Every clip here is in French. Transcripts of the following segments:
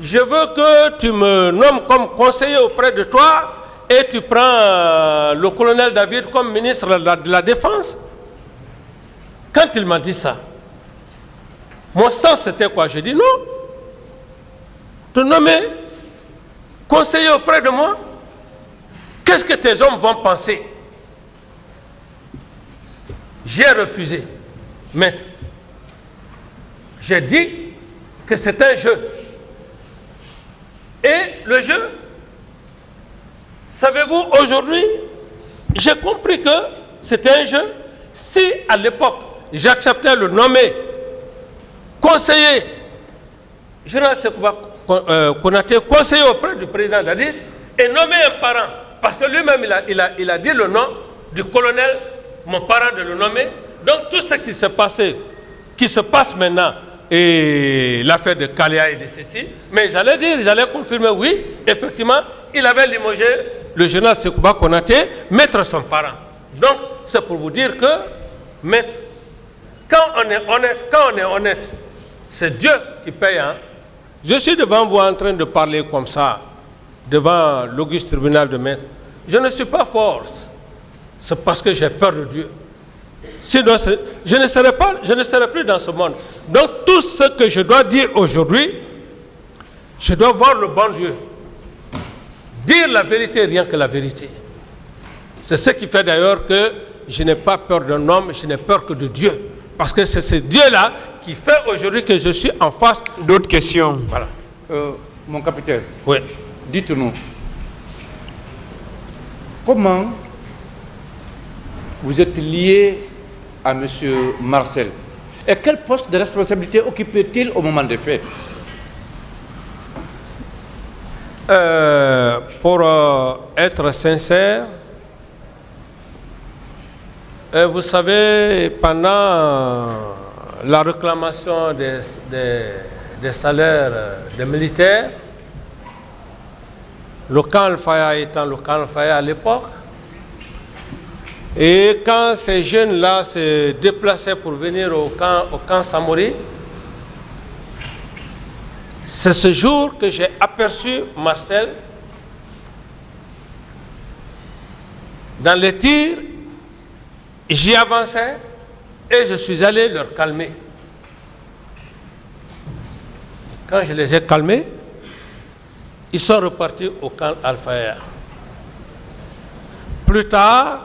je veux que tu me nommes comme conseiller auprès de toi et tu prends le colonel David comme ministre de la Défense. Quand il m'a dit ça, mon sens c'était quoi? J'ai dit non. Te nommer conseiller auprès de moi? Qu'est-ce que tes hommes vont penser? J'ai refusé. Maître, j'ai dit que c'est un jeu. Et le jeu, savez-vous, aujourd'hui, j'ai compris que c'était un jeu. Si à l'époque, j'acceptais le nommer conseiller, général Sekouba Konaté, conseiller auprès du président Dadis, et nommer un parent, parce que lui-même, il a dit le nom du colonel, mon parent de le nommer. Donc tout ce qui s'est passé, qui se passe maintenant, et l'affaire de Kalia et de ceci, mais j'allais confirmer, oui, effectivement, il avait limogé le général Sekouba Konaté, maître son parent. Donc, c'est pour vous dire que, maître, quand on est honnête, c'est Dieu qui paye. Hein? Je suis devant vous en train de parler comme ça, devant l'auguste tribunal de maître. Je ne suis pas force, c'est parce que j'ai peur de Dieu. Sinon, je ne serai plus dans ce monde. Donc, tout ce que je dois dire aujourd'hui, je dois voir le bon Dieu. Dire la vérité, rien que la vérité. C'est ce qui fait d'ailleurs que je n'ai pas peur d'un homme, je n'ai peur que de Dieu. Parce que c'est ce Dieu-là qui fait aujourd'hui que je suis en face. D'autres questions? Voilà. Mon capitaine, oui. Dites-nous, comment vous êtes lié à M. Marcel? Et quel poste de responsabilité occupait-il au moment des faits? Pour être sincère, vous savez, pendant la réclamation des salaires des militaires, le camp Al-Faya étant le camp Al-Faya à l'époque, et quand ces jeunes-là se déplaçaient pour venir au camp Samori, c'est ce jour que j'ai aperçu Marcel dans les tirs. J'y avançais et je suis allé leur calmer. Quand je les ai calmés, ils sont repartis au camp Al-Faya. Plus tard,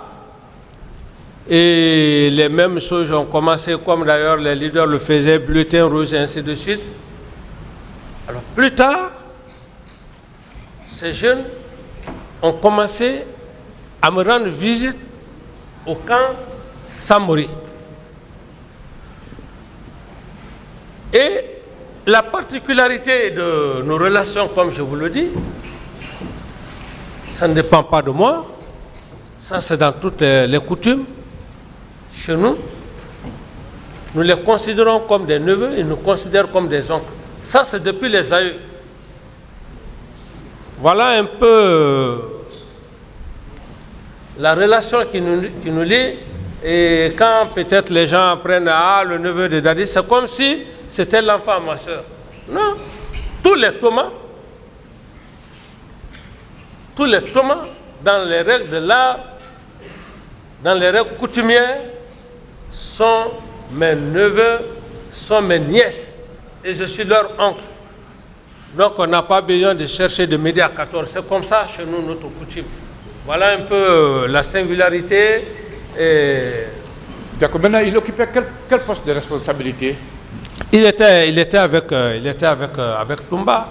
et les mêmes choses ont commencé, comme d'ailleurs les leaders le faisaient, bulletin rouge et ainsi de suite. Alors plus tard, ces jeunes ont commencé à me rendre visite au camp Samori. Et la particularité de nos relations, comme je vous le dis, ça ne dépend pas de moi, ça c'est dans toutes les coutumes. Chez nous, nous les considérons comme des neveux, ils nous considèrent comme des oncles. Ça, c'est depuis les aïeux. Voilà un peu la relation qui nous lie. Et quand peut-être les gens apprennent le neveu de Dadis, c'est comme si c'était l'enfant à ma soeur. Non, tous les Thomas, dans les règles de l'art, dans les règles coutumières, sont mes neveux, sont mes nièces, et je suis leur oncle. Donc on n'a pas besoin de chercher de midi à 14. C'est comme ça chez nous, notre coutume. Voilà un peu la singularité. D'accord. Maintenant, il occupait quel poste de responsabilité? Il était avec Toumba.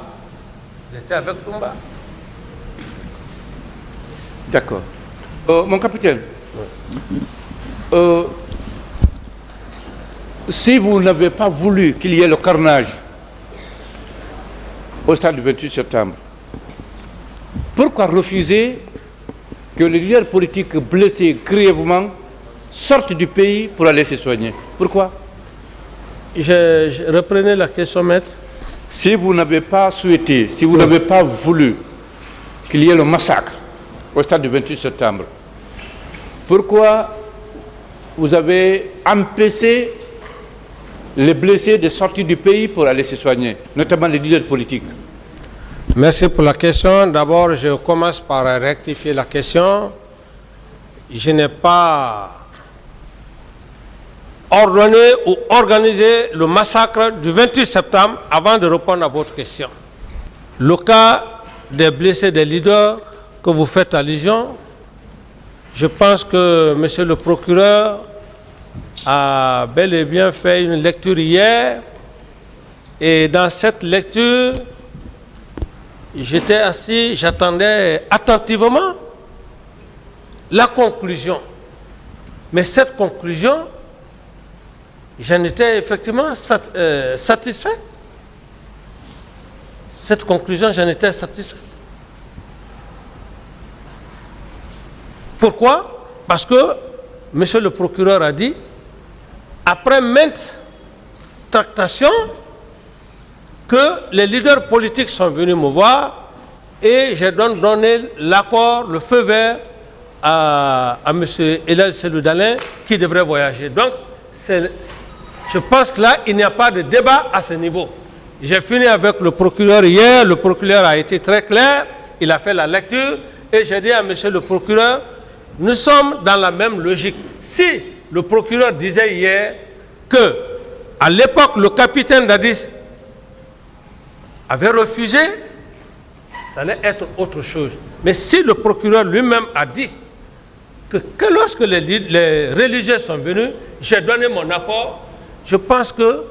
Il était avec Toumba. D'accord. Mon capitaine, si vous n'avez pas voulu qu'il y ait le carnage au stade du 28 septembre, pourquoi refuser que les leaders politiques blessés grièvement sortent du pays pour aller se soigner? Pourquoi? Je reprenais la question, maître. Si vous n'avez pas souhaité, si vous n'avez pas voulu qu'il y ait le massacre au stade du 28 septembre, pourquoi vous avez empêché les blessés de sortir du pays pour aller se soigner, notamment les leaders politiques? Merci pour la question. D'abord, je commence par rectifier la question. Je n'ai pas ordonné ou organisé le massacre du 28 septembre avant de répondre à votre question. Le cas des blessés des leaders que vous faites allusion, je pense que M. le procureur a bel et bien fait une lecture hier, et dans cette lecture, j'étais assis, j'attendais attentivement la conclusion. Mais cette conclusion, j'en étais effectivement satisfait. Cette conclusion, j'en étais satisfait. Pourquoi? Parce que M. le procureur a dit, après maintes tractations, que les leaders politiques sont venus me voir et j'ai donc donné l'accord, le feu vert à M. Elhadji Cellou Dalein qui devrait voyager. Donc, je pense que là, il n'y a pas de débat à ce niveau. J'ai fini avec le procureur hier, le procureur a été très clair, il a fait la lecture et j'ai dit à M. le procureur, nous sommes dans la même logique. Si le procureur disait hier que, à l'époque, le capitaine Dadis avait refusé, ça allait être autre chose. Mais si le procureur lui-même a dit que lorsque les religieux sont venus, j'ai donné mon accord, je pense que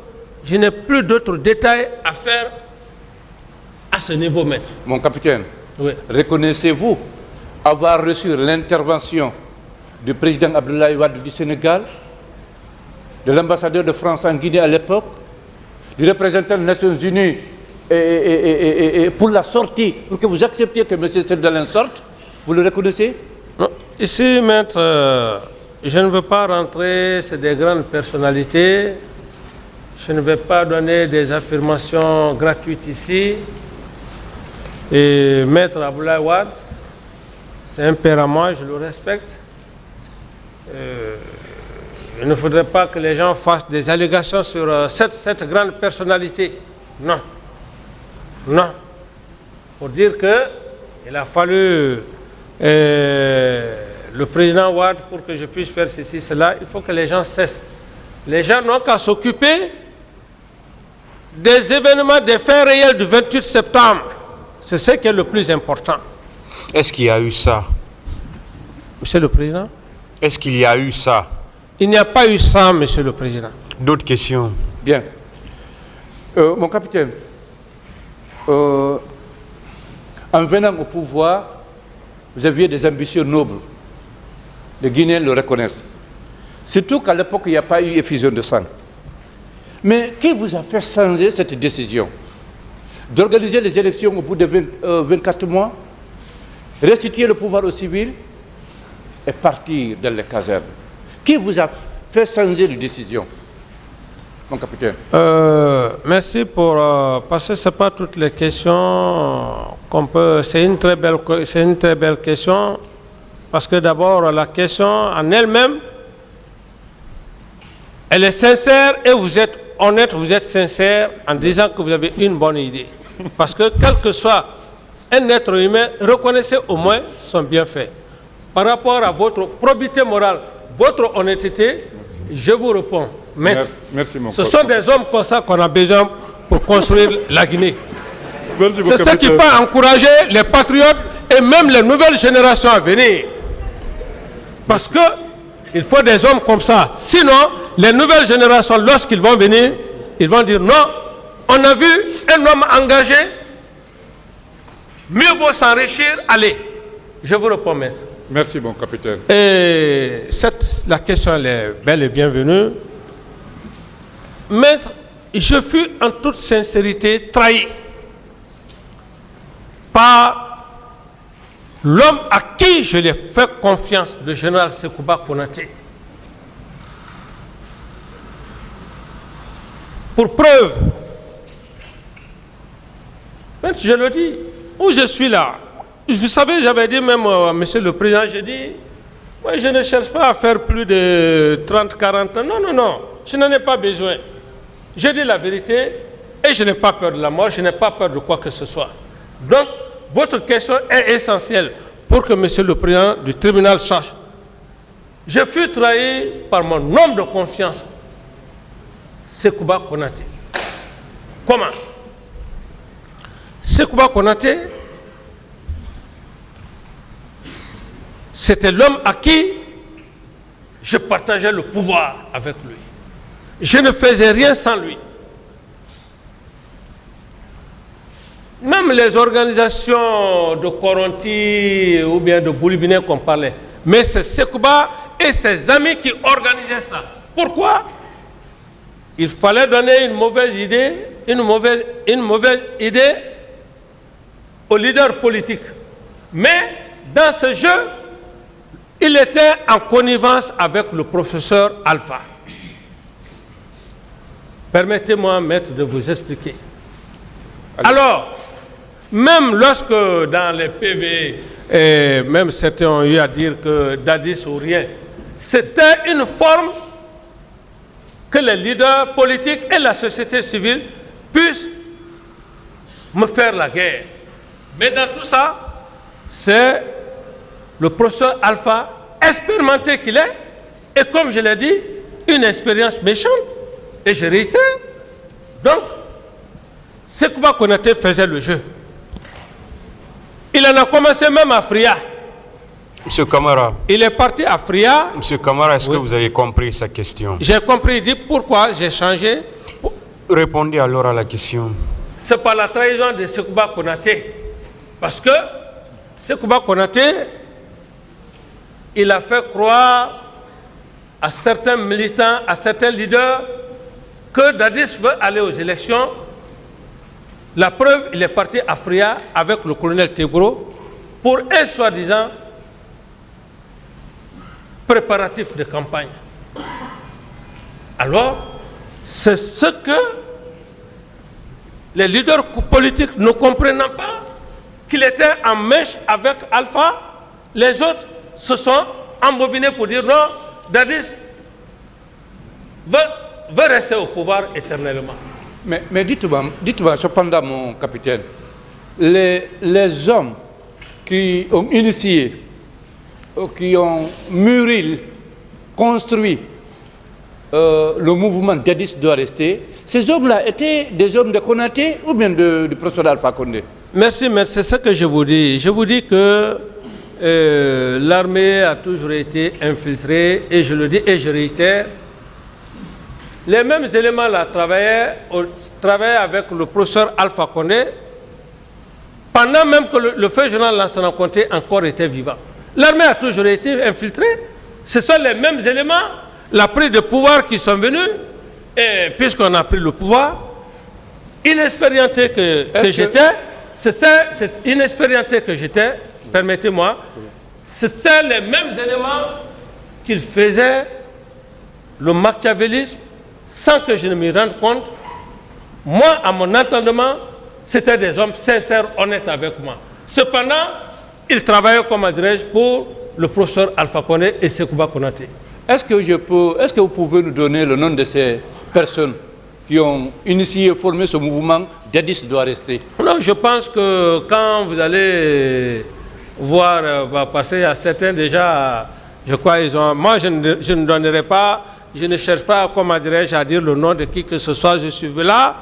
je n'ai plus d'autres détails à faire à ce niveau, maître. Mon capitaine, oui. Reconnaissez-vous avoir reçu l'intervention du président Abdoulaye Wade du Sénégal, de l'ambassadeur de France en Guinée à l'époque, du représentant des Nations Unies et pour la sortie, pour que vous acceptiez que M. Cellou Dalein sorte? Vous le reconnaissez? Non. Ici, maître, je ne veux pas rentrer, c'est des grandes personnalités. Je ne vais pas donner des affirmations gratuites ici. Et maître Abdoulaye Wade, c'est un père à moi, je le respecte. Il ne faudrait pas que les gens fassent des allégations sur cette grande personnalité. Non. Non. Pour dire qu'il a fallu le président Wade pour que je puisse faire ceci, cela, il faut que les gens cessent. Les gens n'ont qu'à s'occuper des événements, des faits réels du 28 septembre. C'est ce qui est le plus important. Est-ce qu'il y a eu ça? Monsieur le Président? Est-ce qu'il y a eu ça? Il n'y a pas eu ça, Monsieur le Président. D'autres questions? Bien. Mon capitaine, en venant au pouvoir, vous aviez des ambitions nobles. Les Guinéens le reconnaissent. Surtout qu'à l'époque, il n'y a pas eu effusion de sang. Mais qui vous a fait changer cette décision d'organiser les élections au bout de 24 mois, restituer le pouvoir aux civils et partir dans les casernes? Qui vous a fait changer de décision, mon capitaine? Merci pour... parce que ce n'est pas toutes les questions qu'on peut... C'est une très belle question. Parce que d'abord, la question en elle-même, elle est sincère et vous êtes honnête, vous êtes sincère en disant que vous avez une bonne idée. Parce que quel que soit un être humain, reconnaissez au moins son bienfait. Par rapport à votre probité morale, votre honnêteté, je vous réponds. Merci, mon ce sont des hommes comme ça qu'on a besoin pour construire la Guinée. C'est ce qui peut encourager les patriotes et même les nouvelles générations à venir. Parce qu'il faut des hommes comme ça. Sinon, les nouvelles générations, lorsqu'ils vont venir, ils vont dire non, on a vu un homme engagé, mieux vaut s'enrichir, allez. Je vous réponds, maître. Merci, mon capitaine. Et la question, elle est belle et bienvenue. Maître, je fus en toute sincérité trahi par l'homme à qui je l'ai fait confiance, le général Sekouba Konaté. Pour preuve, maître, je le dis, où je suis là, vous savez, j'avais dit même à monsieur le président, j'ai dit, moi je ne cherche pas à faire plus de 30, 40 ans. Non, non, non, je n'en ai pas besoin. Je dis la vérité et je n'ai pas peur de la mort, je n'ai pas peur de quoi que ce soit. Donc, votre question est essentielle pour que Monsieur le Président du tribunal sache. Je fus trahi par mon homme de confiance, Sekouba Konaté. Comment? Sekouba Konaté, c'était l'homme à qui je partageais le pouvoir avec lui. Je ne faisais rien sans lui. Même les organisations de Koronti ou bien de Boulibiné qu'on parlait, mais c'est Sekouba et ses amis qui organisaient ça. Pourquoi? Il fallait donner une mauvaise idée aux leaders politiques. Mais dans ce jeu, il était en connivence avec le professeur Alpha. Permettez-moi, maître, de vous expliquer. Alors, même lorsque dans les PV, même certains ont eu à dire que Dadis ou rien, c'était une forme que les leaders politiques et la société civile puissent me faire la guerre. Mais dans tout ça, c'est le professeur Alpha, expérimenté qu'il est, et comme je l'ai dit, une expérience méchante, et je réitère. Donc, Sekouba Konaté faisait le jeu. Il en a commencé même à Fria. Monsieur Camara. Il est parti à Fria. Monsieur Camara, est-ce Oui. que vous avez compris sa question? J'ai compris, il dit pourquoi j'ai changé. Répondez alors à la question. C'est par la trahison de Sekouba Konaté. Parce que Sekouba Konaté, il a fait croire à certains militants, à certains leaders, que Dadis veut aller aux élections. La preuve, il est parti à Fria avec le colonel Tebro pour un soi-disant préparatif de campagne. Alors, c'est ce que les leaders politiques ne comprenant pas, qu'il était en mèche avec Alpha, les autres se sont embobinés pour dire non, Dadis veut rester au pouvoir éternellement. Mais dites-moi, cependant, mon capitaine, les hommes qui ont initié, qui ont mûri, construit le mouvement Dadis doit rester, ces hommes-là étaient des hommes de Konaté ou bien du professeur Alpha Condé? Merci, mais c'est ce que je vous dis. Je vous dis que l'armée a toujours été infiltrée, et je le dis et je réitère, les mêmes éléments là travaillaient avec le professeur Alpha Condé pendant même que le feu général Lansana Conté encore était vivant. L'armée a toujours été infiltrée. Ce sont les mêmes éléments, la prise de pouvoir qui sont venus, et puisqu'on a pris le pouvoir, inexpérimenté que j'étais, c'était inexpérimenté que j'étais, permettez-moi, c'était les mêmes éléments qu'ils faisaient le machiavélisme sans que je ne m'y rende compte. Moi, à mon entendement, c'était des hommes sincères, honnêtes avec moi. Cependant, ils travaillaient, comme dirais-je, pour le professeur Alpha Condé et Sekouba Konaté. Est-ce que vous pouvez nous donner le nom de ces personnes qui ont initié, formé ce mouvement Dadis doit rester? Non, je pense que quand vous allez voir passer à certains déjà, je crois ils ont. Moi, je ne donnerai pas, je ne cherche pas, comment dirais-je, à dire le nom de qui que ce soit. Je suis là,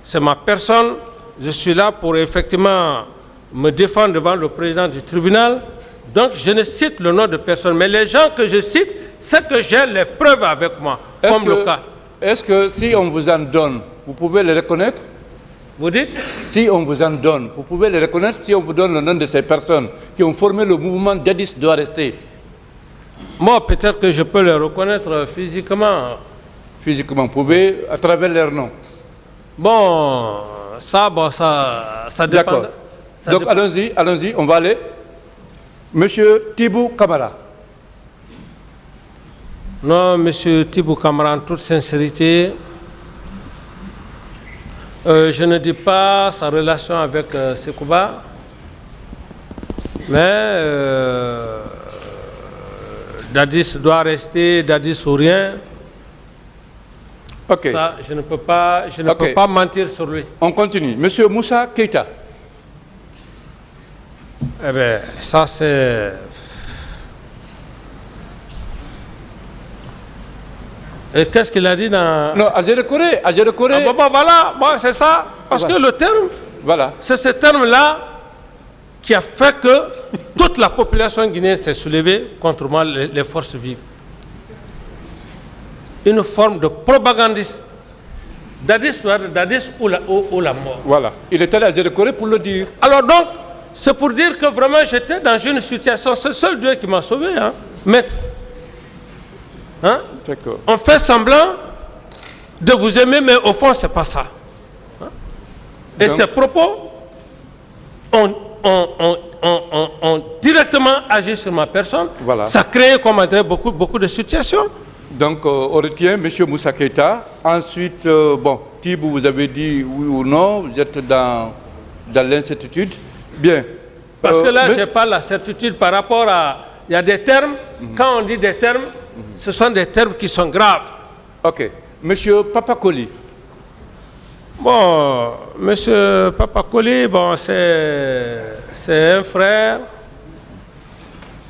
c'est ma personne. Je suis là pour effectivement me défendre devant le président du tribunal. Donc, je ne cite le nom de personne, mais les gens que je cite, c'est que j'ai les preuves avec moi, comme le cas. Est-ce que si on vous en donne, vous pouvez les reconnaître? Vous dites? Si on vous en donne, vous pouvez les reconnaître si on vous donne le nom de ces personnes qui ont formé le mouvement Dadis doit rester? Moi, peut-être que je peux les reconnaître physiquement. Physiquement, vous pouvez, à travers leur nom. Bon, ça dépend. D'accord. Donc, allons-y, on va aller. Monsieur Tibou Camara. Non, monsieur Tibou Camara, en toute sincérité, je ne dis pas sa relation avec Sekouba, mais Dadis doit rester, Dadis ou rien. Ok. Ça, je ne peux pas mentir sur lui. On continue. Monsieur Moussa Keita. Eh bien, ça c'est... Et qu'est-ce qu'il a dit dans... Non, Azérekoré. Ah, bon, voilà, bon, c'est ça. Parce que le terme, Voilà. c'est ce terme-là qui a fait que toute la population guinéenne s'est soulevée contre moi, les forces vives. Une forme de propagandiste. Dadis ou la mort. Voilà. Il est allé à Azérekoré pour le dire. Alors donc, c'est pour dire que vraiment j'étais dans une situation, c'est seul Dieu qui m'a sauvé, hein, maître. Hein? D'accord. On fait semblant de vous aimer, mais au fond, c'est pas ça. Hein? Et Donc, ces propos ont directement agi sur ma personne. Voilà. Ça a créé, comme on dirait, beaucoup de situations. Donc, on retient M. Moussa Keïta. Ensuite, bon, Tibou, vous avez dit oui ou non, vous êtes dans l'incertitude. Bien. Parce que là, mais- je n'ai pas la certitude par rapport à... Il y a des termes, quand on dit des termes, ce sont des termes qui sont graves. Ok. Monsieur Papakoli. Bon, monsieur Papakoli, bon, c'est un frère.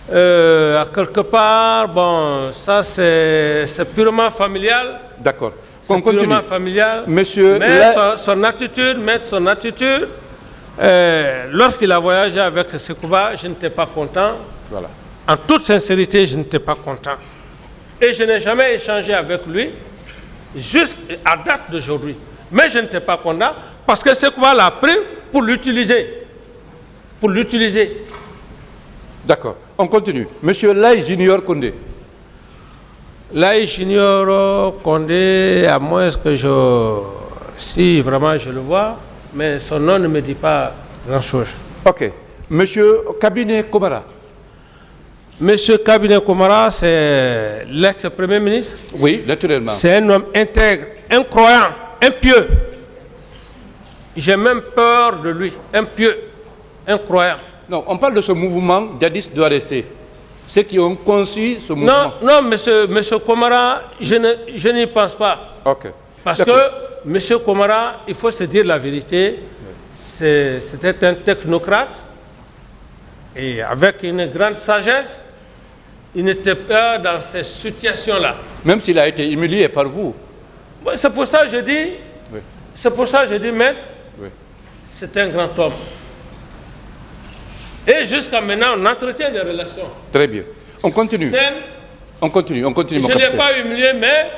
À quelque part, bon, ça c'est purement familial. D'accord. C'est On continue. purement familial. Monsieur, Mais là- son attitude, lorsqu'il a voyagé avec Sekouba, je n'étais pas content. Voilà. En toute sincérité, je n'étais pas content. Et je n'ai jamais échangé avec lui jusqu'à date d'aujourd'hui. Mais je n'étais pas content parce que Sekouba l'a pris pour l'utiliser. Pour l'utiliser. D'accord. On continue. Monsieur Lai Junior Kondé. Là, j'ignore Condé, à moins que si vraiment je le vois, mais son nom ne me dit pas grand-chose. Ok. Monsieur Kabinet Komara. Monsieur Kabinet Komara, c'est l'ex-premier ministre. Oui, naturellement. C'est un homme intègre, incroyant, impieux. J'ai même peur de lui, impieux, incroyant. Non, on parle de ce mouvement, Dadis doit rester. Ceux qui ont conçu ce mouvement. Non, monsieur Komara, je n'y pense pas. Ok. Parce D'accord. que monsieur Komara, il faut se dire la vérité, c'était un technocrate et avec une grande sagesse, il n'était pas dans ces situations-là. Même s'il a été humilié par vous. Bon, c'est pour ça que je dis, Oui. maître, Oui. c'est un grand homme. Et jusqu'à maintenant, on entretient des relations Très bien. On continue. saines. On continue, mon Je ne l'ai capitaine. pas humilié, mais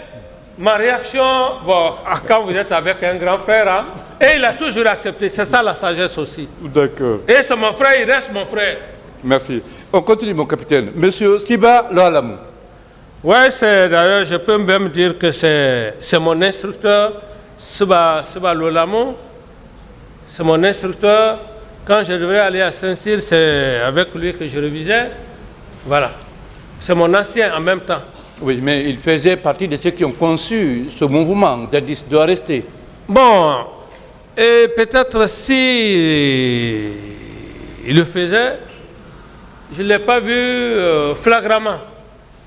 ma réaction, bon, quand vous êtes avec un grand frère, hein, et il a toujours accepté. C'est ça la sagesse aussi. D'accord. Et c'est mon frère, il reste mon frère. Merci. On continue, mon capitaine. Monsieur Siba Loalamou. Oui, d'ailleurs, je peux même dire que c'est mon instructeur, Siba Lolamou. C'est mon instructeur. Quand je devrais aller à Saint-Cyr, c'est avec lui que je révisais. Voilà. C'est mon ancien en même temps. Oui, mais il faisait partie de ceux qui ont conçu ce mouvement. Dadis doit rester. Bon, et peut-être si il le faisait, je ne l'ai pas vu flagramment.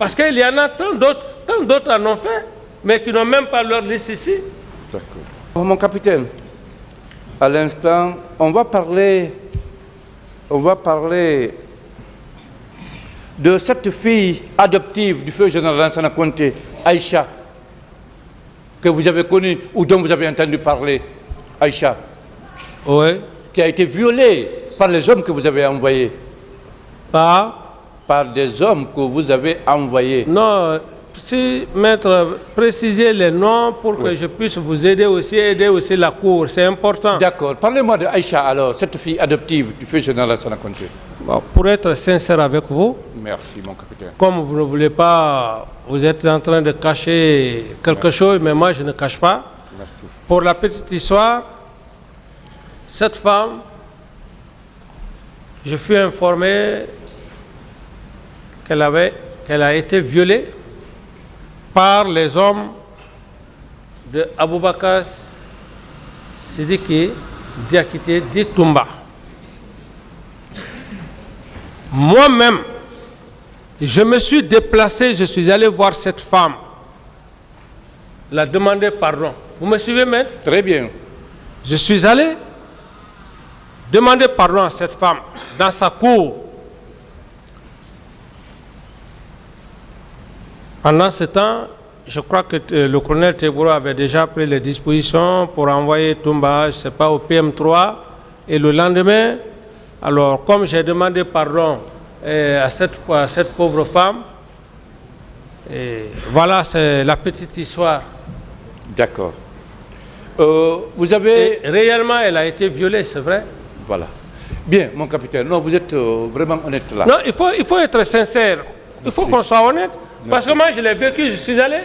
Parce qu'il y en a tant d'autres en ont fait, mais qui n'ont même pas leur liste ici. D'accord. Oh, mon capitaine, à l'instant, on va parler de cette fille adoptive du feu général Lansana Conté, Aïcha, que vous avez connue ou dont vous avez entendu parler, Aïcha, Oui. qui a été violée par les hommes que vous avez envoyés, par des hommes que vous avez envoyés. Non, si, maître, précisez les noms pour que je puisse vous aider aussi la cour, c'est important. D'accord. Parlez-moi de Aïcha alors, cette fille adoptive du feu général Lansana Conté. Bon, pour être sincère avec vous, Merci, mon capitaine. comme vous ne voulez pas, vous êtes en train de cacher quelque chose, mais moi je ne cache pas. Merci. Pour la petite histoire, cette femme, je fus informé qu'elle a été violée par les hommes de Aboubakar Sidiki Diakité dit Toumba. Moi-même, je me suis déplacé, je suis allé voir cette femme, la demander pardon. Vous me suivez, maître? Très bien. Je suis allé demandé pardon à cette femme dans sa cour. Pendant ce temps, je crois que le colonel Teboro avait déjà pris les dispositions pour envoyer Toumba, je ne sais pas, au PM3. Et le lendemain, alors comme j'ai demandé pardon à cette pauvre femme, et voilà, c'est la petite histoire. D'accord. Vous avez... Et réellement, elle a été violée, c'est vrai. Voilà. Bien, mon capitaine. Non, vous êtes vraiment honnête là. Non, il faut être sincère. Il faut qu'on soit honnête. Parce que moi, je l'ai vécu, je suis allé,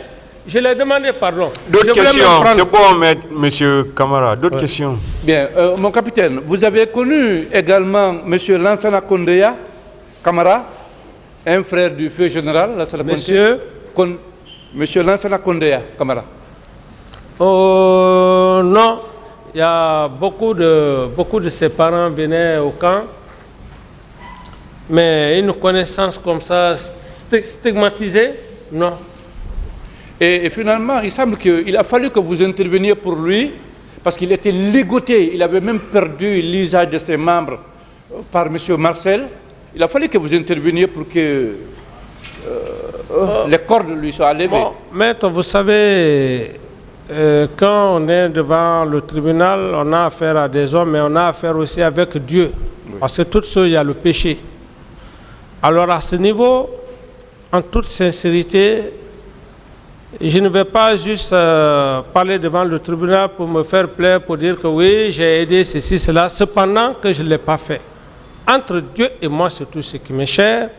je l'ai demandé pardon. D'autres questions, c'est bon, monsieur Camara. D'autres questions. Bien, mon capitaine, vous avez connu également monsieur Lansana Kondeya Camara, un frère du feu général Lansana Monsieur Lansana Kondeya Camara. Non, il y a beaucoup de ses parents venaient au camp, mais une connaissance comme ça, stigmatisée, non. Et finalement, il semble qu'il a fallu que vous interveniez pour lui, parce qu'il était ligoté, il avait même perdu l'usage de ses membres par M. Marcel. Il a fallu que vous interveniez pour que les cordes lui soient levées. Bon, maître, vous savez, quand on est devant le tribunal, on a affaire à des hommes, mais on a affaire aussi avec Dieu. Oui. Parce que toute chose, il y a le péché. Alors à ce niveau, en toute sincérité, je ne vais pas juste parler devant le tribunal pour me faire plaisir, pour dire que oui, j'ai aidé ceci, cela, cependant que je ne l'ai pas fait. Entre Dieu et moi, c'est tout ce qui m'est cher.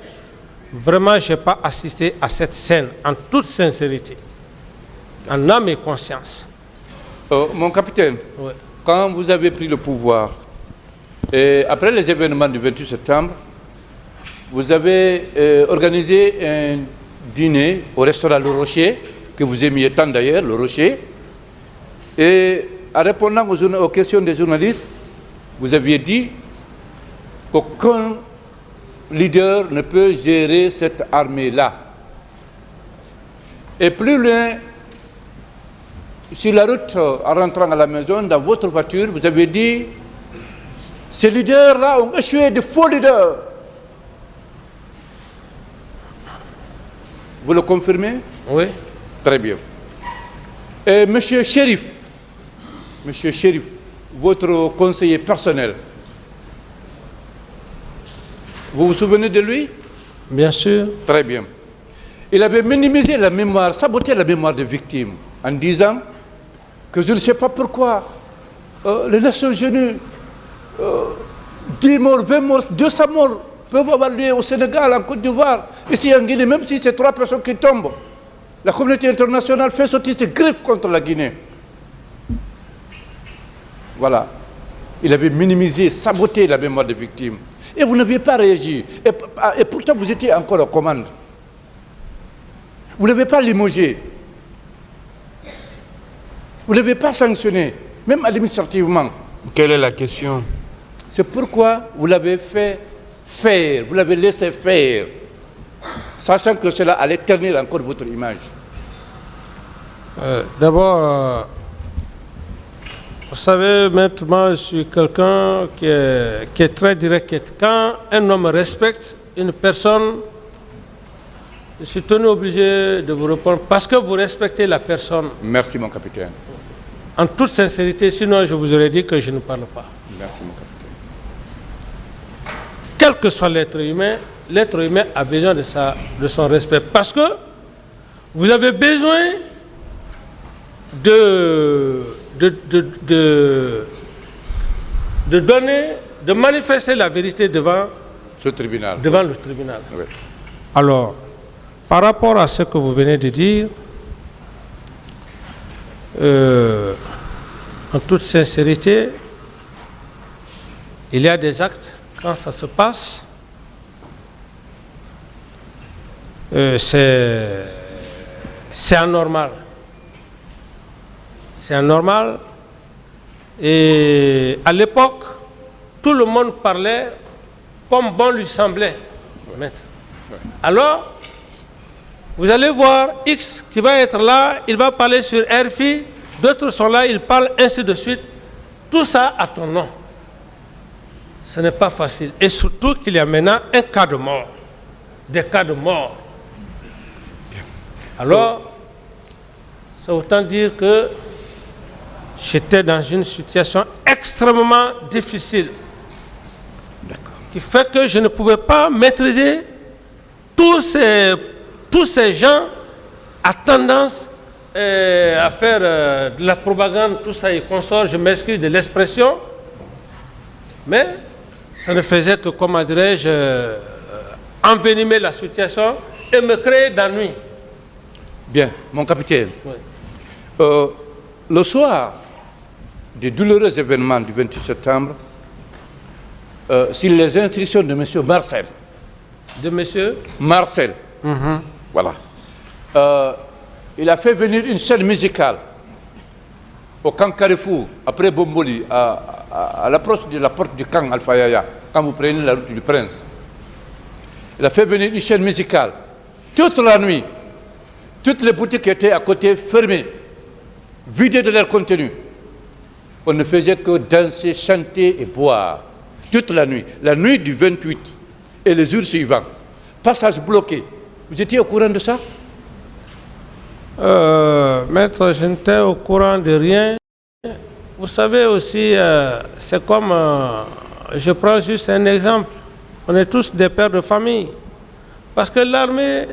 Vraiment, je n'ai pas assisté à cette scène, en toute sincérité, en âme et conscience. Mon capitaine, oui. Quand vous avez pris le pouvoir, et après les événements du 28 septembre, vous avez organisé un dîner au restaurant Le Rocher, que vous aimiez tant d'ailleurs, Le Rocher. Et en répondant aux questions des journalistes, vous aviez dit qu'aucun leader ne peut gérer cette armée-là. Et plus loin, sur la route, en rentrant à la maison, dans votre voiture, vous avez dit ces leaders-là ont échoué de faux leaders. Vous le confirmez? Oui. Très bien. Et Monsieur Chérif, votre conseiller personnel, vous vous souvenez de lui? Bien sûr. Très bien. Il avait minimisé la mémoire, saboté la mémoire des victimes, en disant que je ne sais pas pourquoi les Nations Unies, 10 morts, 20 morts, 200 morts, peuvent avoir lieu au Sénégal, en Côte d'Ivoire, ici en Guinée, même si c'est 3 personnes qui tombent. La communauté internationale fait sortir ses griffes contre la Guinée. Voilà. Il avait minimisé, saboté la mémoire des victimes. Et vous n'aviez pas réagi. Et pourtant, vous étiez encore aux commandes. Vous n'avez pas limogé. Vous n'avez pas sanctionné, même administrativement. Quelle est la question? C'est pourquoi vous l'avez fait faire, vous l'avez laissé faire, sachant que cela allait ternir encore votre image. D'abord, vous savez, maître, moi, je suis quelqu'un qui est très direct. Quand un homme respecte une personne, je suis tenu obligé de vous répondre parce que vous respectez la personne. Merci, mon capitaine. En toute sincérité, sinon je vous aurais dit que je ne parle pas. Merci, mon capitaine. Quel que soit l'être humain a besoin de son respect. Parce que vous avez besoin de manifester la vérité devant ce tribunal. Devant le tribunal. Oui. Alors, par rapport à ce que vous venez de dire, en toute sincérité, il y a des actes, quand ça se passe, c'est anormal. C'est anormal. Et à l'époque, tout le monde parlait comme bon lui semblait. Alors, vous allez voir X qui va être là, il va parler sur RFI, d'autres sont là, ils parlent ainsi de suite. Tout ça à ton nom. ce n'est pas facile. Et surtout qu'il y a maintenant un cas de mort. Des cas de mort. Alors, c'est autant dire que j'étais dans une situation extrêmement difficile. Qui fait que je ne pouvais pas maîtriser tous ces gens à tendance à faire de la propagande, tout ça et consort. Je m'excuse de l'expression. Mais ça ne faisait que, comment dirais-je, envenimer la situation et me créer d'ennui. Bien, mon capitaine. Oui. Le soir des douloureux événements du 28 septembre, sur les instructions de M. Marcel. De M. Marcel. Voilà. Il a fait venir une scène musicale au camp Carrefour, après Bomboli, à l'approche de la porte du camp Alpha Yaya, quand vous prenez la route du Prince. Il a fait venir une chaîne musicale. Toute la nuit, toutes les boutiques étaient à côté fermées, vidées de leur contenu. On ne faisait que danser, chanter et boire. Toute la nuit du 28 et les jours suivants. Passage bloqué. Vous étiez au courant de ça? Maître, je n'étais au courant de rien. Vous savez aussi, c'est comme, je prends juste un exemple. On est tous des pères de famille. Parce que l'armée,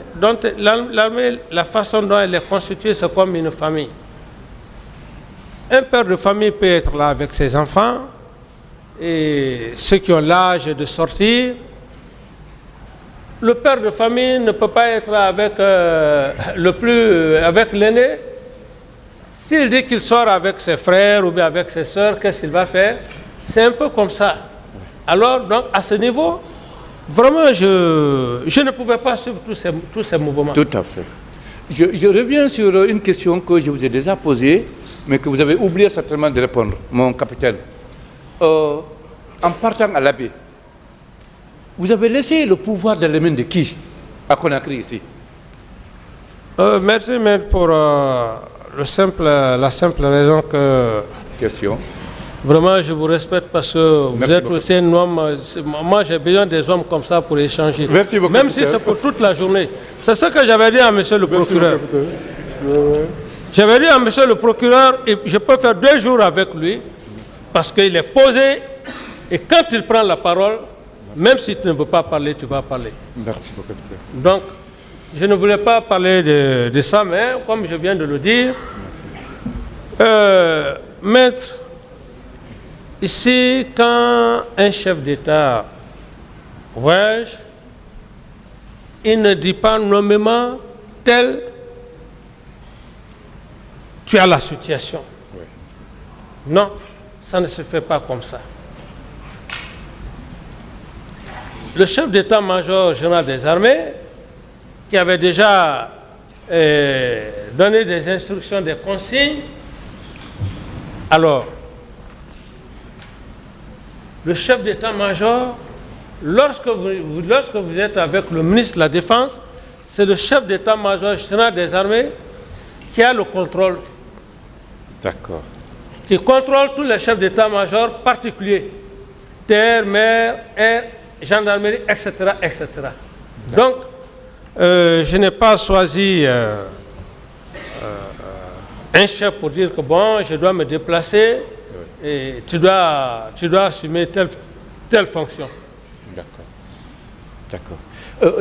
la façon dont elle est constituée, c'est comme une famille. Un père de famille peut être là avec ses enfants, et ceux qui ont l'âge de sortir. Le père de famille ne peut pas être là avec avec l'aîné. S'il dit qu'il sort avec ses frères ou bien avec ses sœurs, qu'est-ce qu'il va faire? C'est un peu comme ça. Alors, donc, à ce niveau, vraiment, je ne pouvais pas suivre tous ces mouvements. Tout à fait. Je reviens sur une question que je vous ai déjà posée, mais que vous avez oublié certainement de répondre, mon capitaine. En partant à l'abbé, vous avez laissé le pouvoir dans les mains de qui à Conakry ici? Merci, maître, pour la simple raison que... Question. Vraiment, je vous respecte parce que vous êtes aussi un homme. Moi, j'ai besoin des hommes comme ça pour échanger. Merci beaucoup. Même si c'est pour toute la journée. C'est ce que j'avais dit à monsieur le procureur. J'avais dit à monsieur le procureur, et je peux faire 2 jours avec lui, parce qu'il est posé, et quand il prend la parole, même si tu ne veux pas parler, tu vas parler. Merci beaucoup. Donc, je ne voulais pas parler de ça, mais comme je viens de le dire, maître, ici, quand un chef d'État voyage, il ne dit pas nommément tel, tu as la situation. Oui. Non, ça ne se fait pas comme ça. Le chef d'état-major général des armées, qui avait déjà donné des instructions, des consignes, alors, le chef d'état-major, lorsque vous êtes avec le ministre de la Défense, c'est le chef d'état-major général des armées qui a le contrôle. D'accord. Qui contrôle tous les chefs d'état-major particuliers. Terre, mer, air, gendarmerie, etc. etc. Donc, je n'ai pas choisi un chef pour dire que bon, je dois me déplacer et tu dois assumer telle fonction. D'accord. D'accord.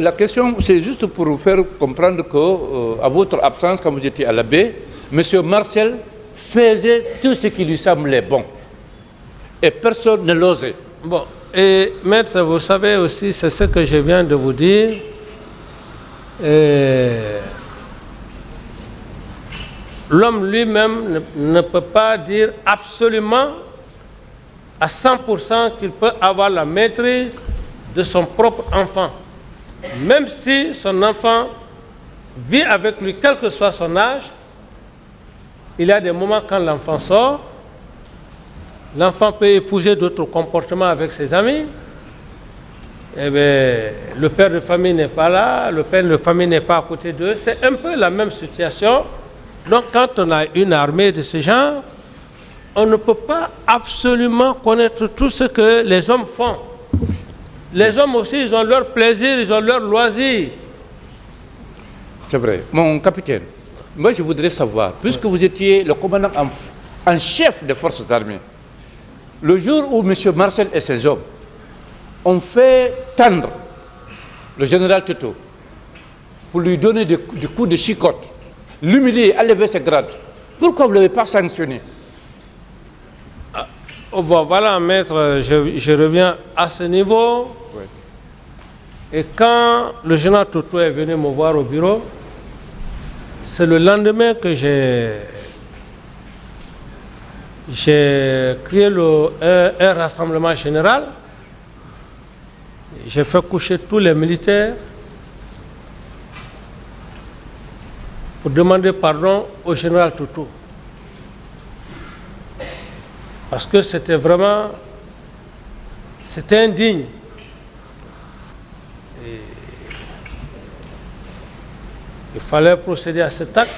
La question, c'est juste pour vous faire comprendre que, à votre absence, quand vous étiez à la baie, M. Marcel faisait tout ce qui lui semblait bon. Et personne ne l'osait. Bon, et maître, vous savez aussi, c'est ce que je viens de vous dire. L'homme lui-même ne peut pas dire absolument à 100% qu'il peut avoir la maîtrise de son propre enfant. Même si son enfant vit avec lui, quel que soit son âge, il y a des moments quand l'enfant sort, l'enfant peut épouser d'autres comportements avec ses amis. Eh bien, le père de famille n'est pas là, le père de famille n'est pas à côté d'eux. C'est un peu la même situation. Donc, quand on a une armée de ce genre, on ne peut pas absolument connaître tout ce que les hommes font. Les hommes aussi, ils ont leur plaisir, ils ont leur loisir. C'est vrai. Mon capitaine, moi je voudrais savoir, puisque vous étiez le commandant en chef des forces armées, le jour où M. Marcel et ses hommes ont fait tendre le général Teto pour lui donner des coups de chicotte, l'humilier, enlever ses grades, pourquoi vous ne l'avez pas sanctionné? Oh bon, voilà, maître, je reviens à ce niveau. Oui. Et quand le général Teto est venu me voir au bureau, c'est le lendemain que j'ai créé un rassemblement général. J'ai fait coucher tous les militaires pour demander pardon au général Teto. Parce que c'était indigne. Et il fallait procéder à cet acte.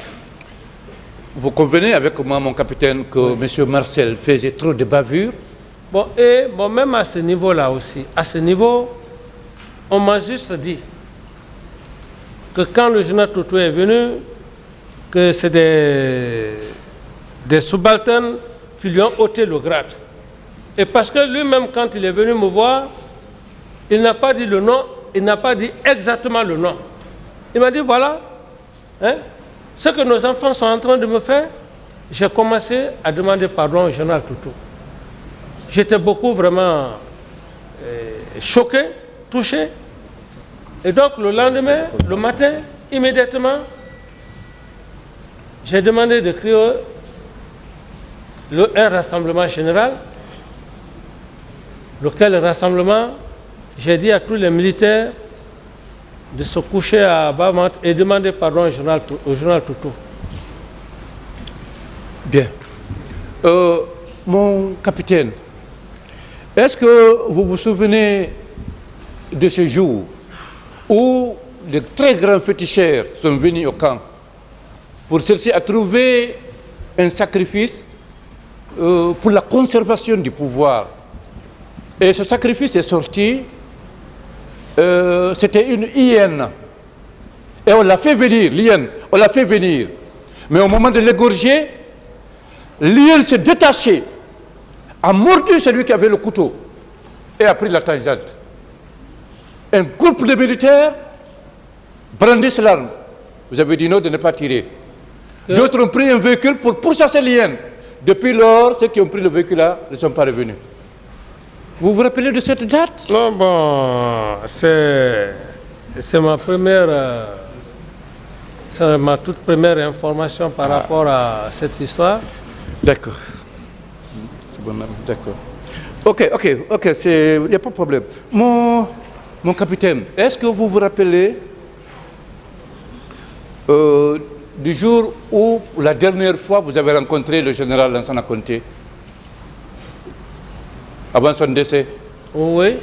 Vous convenez avec moi, mon capitaine, que M. Marcel faisait trop de bavures? Bon, même à ce niveau-là aussi, à ce niveau, on m'a juste dit que quand le général Teto est venu, que c'est des subalternes qui lui ont ôté le grade. Et parce que lui-même, quand il est venu me voir, il n'a pas dit le nom, il n'a pas dit exactement le nom. Il m'a dit, voilà, ce que nos enfants sont en train de me faire, j'ai commencé à demander pardon au général Teto. J'étais beaucoup vraiment choqué, touché. Et donc le lendemain, le matin, immédiatement, j'ai demandé de créer un rassemblement général, lequel rassemblement, j'ai dit à tous les militaires de se coucher à Bamant et demander pardon au général Teto. Bien. Mon capitaine, est-ce que vous vous souvenez de ce jour où de très grands féticheurs sont venus au camp pour chercher à trouver un sacrifice pour la conservation du pouvoir? Et ce sacrifice est sorti, c'était une hyène. Et on l'a fait venir, l'hyène, on l'a fait venir. Mais au moment de l'égorger, l'hyène s'est détachée, a mordu celui qui avait le couteau et a pris la tangente. Un groupe de militaires brandissent l'arme. Vous avez dit non de ne pas tirer. D'autres ont pris un véhicule pour pourchasser l'hyène. Depuis lors, ceux qui ont pris le véhicule-là ne sont pas revenus. Vous vous rappelez de cette date? Non, bon, c'est ma toute première information par rapport à cette histoire. D'accord. C'est bon, d'accord. Ok, il n'y a pas de problème. Mon capitaine, est-ce que vous vous rappelez du jour où, la dernière fois, vous avez rencontré le général Lansana Conté, avant son décès? Oui.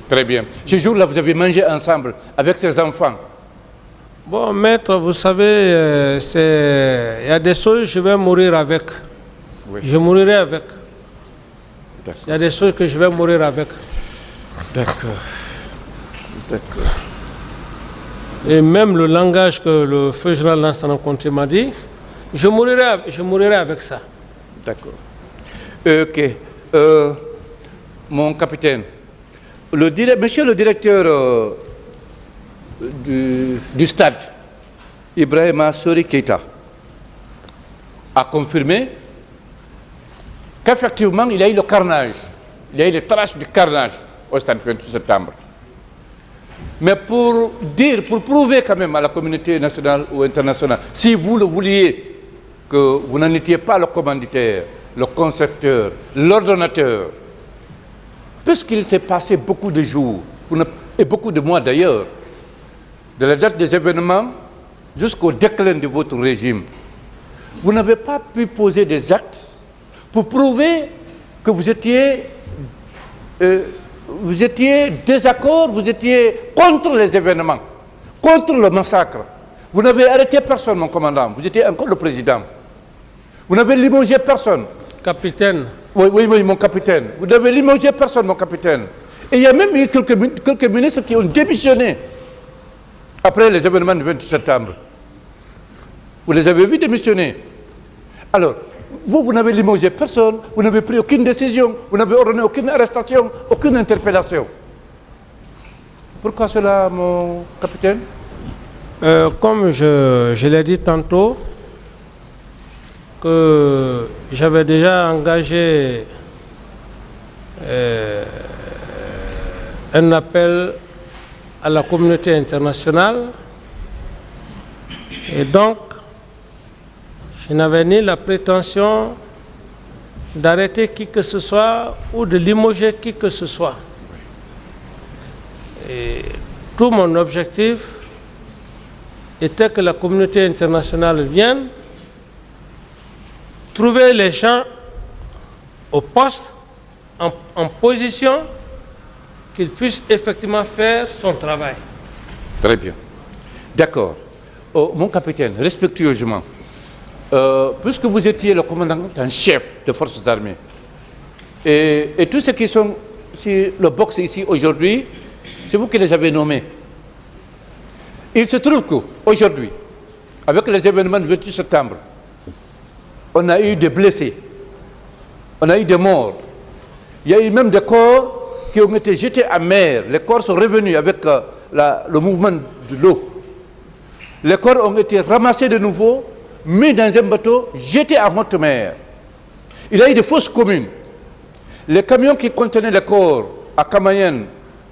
Très bien. Ce jour-là, vous avez mangé ensemble avec ses enfants? Bon, maître, vous savez, il y a des choses, je vais mourir avec. Oui. Je mourrai avec. Il y a des choses que je vais mourir avec. D'accord. D'accord. Et même le langage que le feu général Lansana Conté m'a dit, je mourrai avec ça. D'accord. Ok. Mon capitaine, monsieur le directeur du stade, Ibrahima Sori Keita, a confirmé qu'effectivement, il y a eu le carnage, il y a eu les traces du carnage au stade 28 septembre. Mais pour prouver quand même à la communauté nationale ou internationale, si vous le vouliez, que vous n'en étiez pas le commanditaire, le concepteur, l'ordonnateur, puisqu'il s'est passé beaucoup de jours, et beaucoup de mois d'ailleurs, de la date des événements jusqu'au déclin de votre régime, vous n'avez pas pu poser des actes pour prouver que vous étiez désaccord, vous étiez contre les événements, contre le massacre. Vous n'avez arrêté personne, mon commandant. Vous étiez encore le président. Vous n'avez limogé personne. Capitaine. Oui, mon capitaine. Vous n'avez limogé personne, mon capitaine. Et il y a même eu quelques ministres qui ont démissionné après les événements du 28 septembre. Vous les avez vus démissionner. Alors, vous n'avez limogé personne, vous n'avez pris aucune décision, vous n'avez ordonné aucune arrestation, aucune interpellation. Pourquoi cela, mon capitaine? Comme je l'ai dit tantôt, que j'avais déjà engagé un appel à la communauté internationale et donc je n'avais ni la prétention d'arrêter qui que ce soit ou de limoger qui que ce soit. Et tout mon objectif était que la communauté internationale vienne trouver les gens au poste, en position, qu'ils puissent effectivement faire son travail. Très bien. D'accord. Mon capitaine, respectueusement, puisque vous étiez le commandant en chef des forces armées, et tous ceux qui sont sur le box ici aujourd'hui, c'est vous qui les avez nommés. Il se trouve qu'aujourd'hui, avec les événements du 28 septembre, on a eu des blessés, on a eu des morts, il y a eu même des corps qui ont été jetés à mer. Les corps sont revenus avec le mouvement de l'eau. Les corps ont été ramassés de nouveau, mis dans un bateau, jetés à haute mer. Il y a eu des fosses communes. Les camions qui contenaient les corps à Kamayen,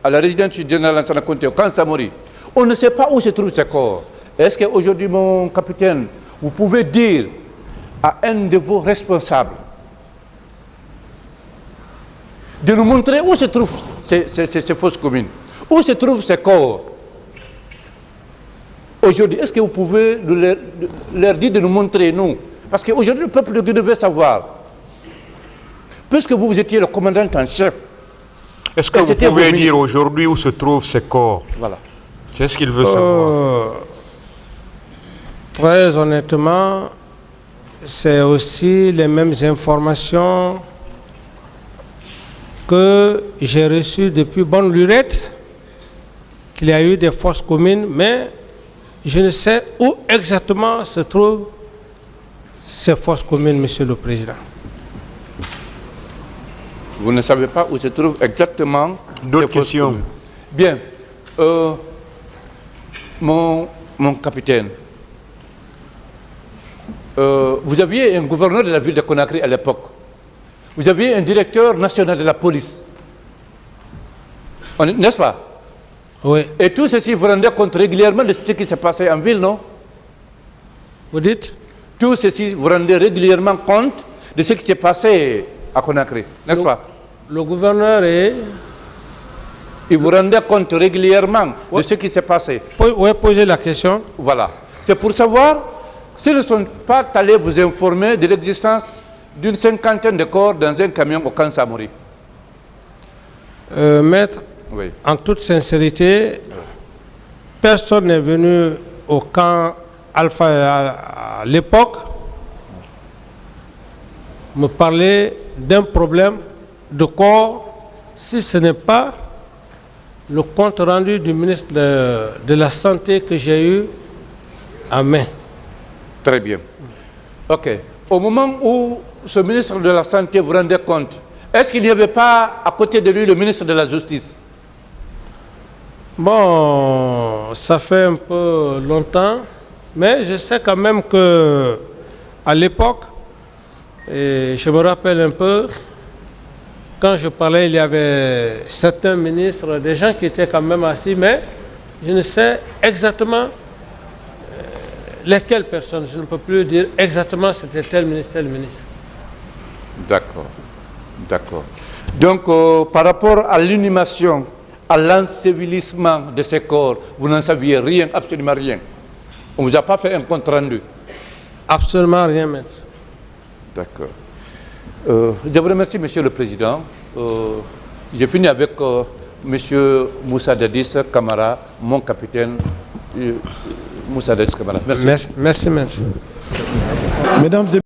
à la résidence du général Lansana Conté, au camp Samori, on ne sait pas où se trouvent ces corps. Est-ce qu'aujourd'hui, mon capitaine, vous pouvez dire à un de vos responsables de nous montrer où se trouvent ces fosses communes, où se trouvent ces corps? Aujourd'hui, est-ce que vous pouvez leur dire de nous montrer, nous? Parce qu'aujourd'hui, le peuple de Guinée veut savoir. Puisque vous étiez le commandant en chef. Est-ce que vous pouvez dire aujourd'hui où se trouvent ces corps? Voilà. C'est ce qu'il veut savoir. Très honnêtement, c'est aussi les mêmes informations que j'ai reçues depuis bonne lurette, qu'il y a eu des fosses communes, mais je ne sais où exactement se trouvent ces fosses communes, Monsieur le Président. Vous ne savez pas où se trouvent exactement d'autres questions? Bien. Mon capitaine, vous aviez un gouverneur de la ville de Conakry à l'époque. Vous aviez un directeur national de la police. N'est-ce pas? Oui. Et tout ceci vous rendez compte régulièrement de ce qui s'est passé en ville, non? Vous dites? Tout ceci vous rendez régulièrement compte de ce qui s'est passé à Conakry, n'est-ce pas? Le gouverneur est... Il vous rendait compte régulièrement de ce qui s'est passé. Oui, posez la question. Voilà. C'est pour savoir s'ils ne sont pas allés vous informer de l'existence d'une cinquantaine de corps dans un camion au camp Samori. Maître, oui. En toute sincérité, personne n'est venu au camp Alpha à l'époque me parler d'un problème de corps si ce n'est pas le compte rendu du ministre de la Santé que j'ai eu à main. Très bien. OK. Au moment où ce ministre de la Santé vous rendait compte, est-ce qu'il n'y avait pas à côté de lui le ministre de la Justice? Bon, ça fait un peu longtemps, mais je sais quand même que à l'époque, et je me rappelle un peu, quand je parlais, il y avait certains ministres, des gens qui étaient quand même assis, mais je ne sais exactement lesquelles personnes. Je ne peux plus dire exactement c'était tel ministre, tel ministre. D'accord. D'accord. Donc, par rapport à l'inhumation, à l'ensevelissement de ces corps, vous n'en saviez rien, absolument rien. On ne vous a pas fait un compte rendu? Absolument rien, maître. D'accord. Je vous remercie, Monsieur le Président. J'ai fini avec Monsieur Moussa Dadis Camara, mon capitaine Moussa Dadis Camara. Merci. Merci, maître. Mesdames et